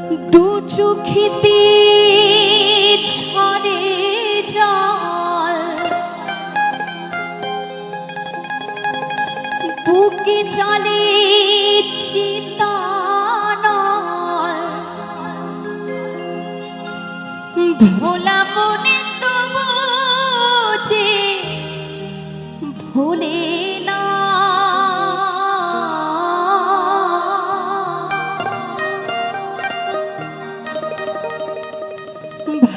দু চোখেতে ঝরে জল, বুকে চলে চিতানল, ভোলা মনে তবু যে ভোলে না।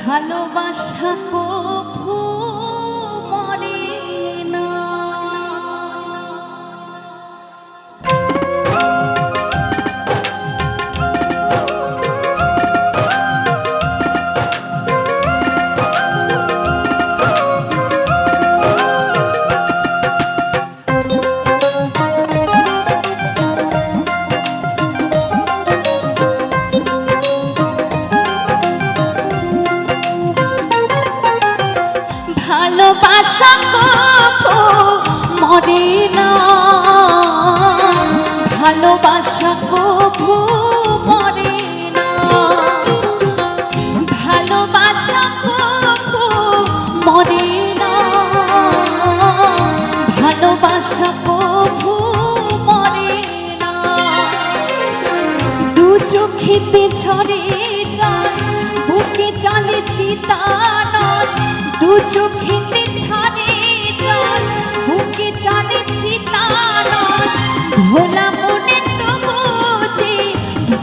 ভালোবাসা কভু মরে না। ভালোবাসা কভু মরে না, ভালোবাসা কভু মরে না, ভালোবাসা কভু মরে না, ভালোবাসা কভু মরে না। দু চোখেতে ঝরে জল, বুকে চলে চিতানল, দু চোখেতে ঝরে জল, বুকে চলে চিতানল, ভোলা মনে তবু যে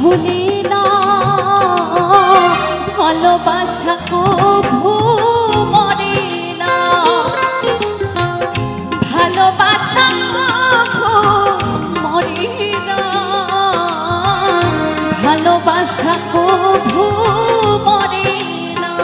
ভোলে না। ভালোবাসা কভু মরে না, ভালোবাসা কভু মরে না, ভালোবাসা কভু মরে না।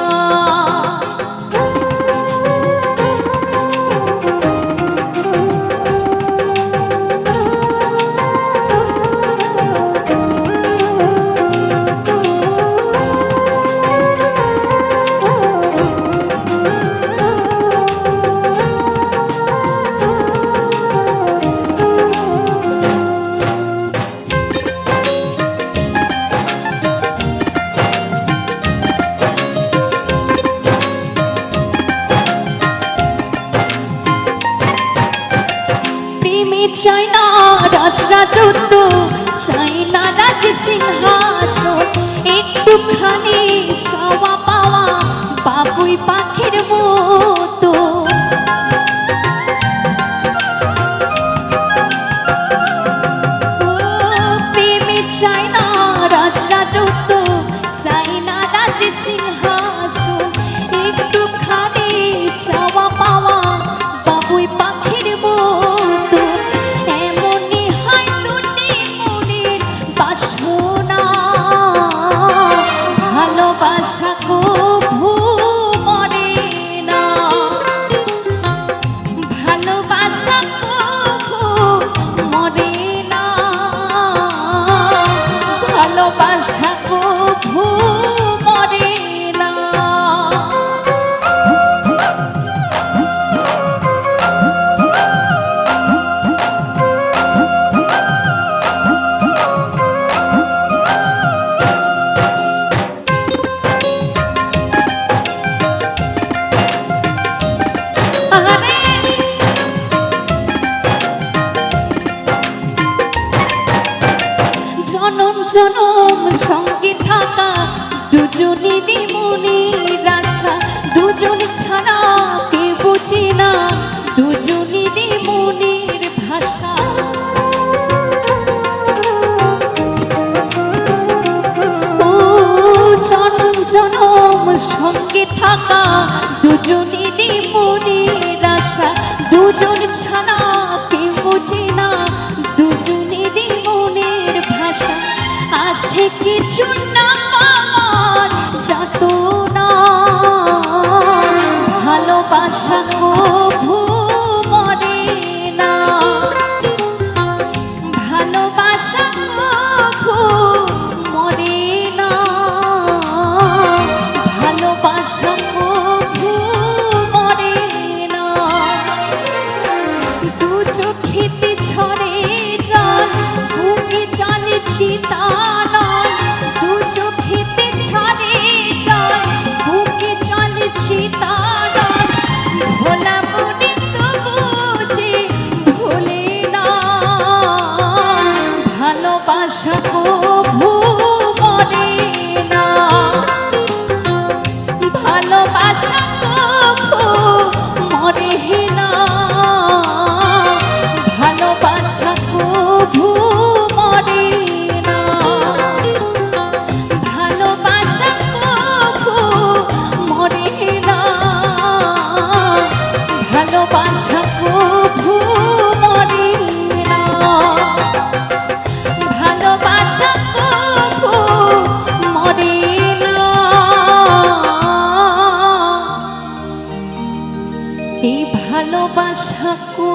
চাই না রাজরাজত্ব, চাই না রাজ সিংহাসন, একটুখানি চাওয়া পাওয়া বাবুই পাখির মতো। প্রেমে চাই না রাজরাজত্ব, চাই না রাজ সিংহাসন, একটুখানি চাওয়া পাওয়া বাবুই পাখির মতো। ভালোবাসা কভু মরে না, ভালোবাসা কভু মরে না, ভালোবাসা কভু মরে না। জনম জনম সঙ্গে থাকা দুজনেরই মনের আশা, দুজন ছাড়া কে বুঝি না দুজনেরই মনের ভাষা। ও জনম জনম সঙ্গে থাকা দুজনেরই মনের আশা, দুজন ছাড়া কে বুঝি না দুজনেরই মনের ভাষা। আসে কিছু না পাওয়ার যত না, ভালোবাসা কভু মরে না, ভালোবাসা কভু মরে না, ভালোবাসা কভু মরে না। দু চোখেতে ঝরে জল, বুকে চলে চিতানল, দু চোখে কো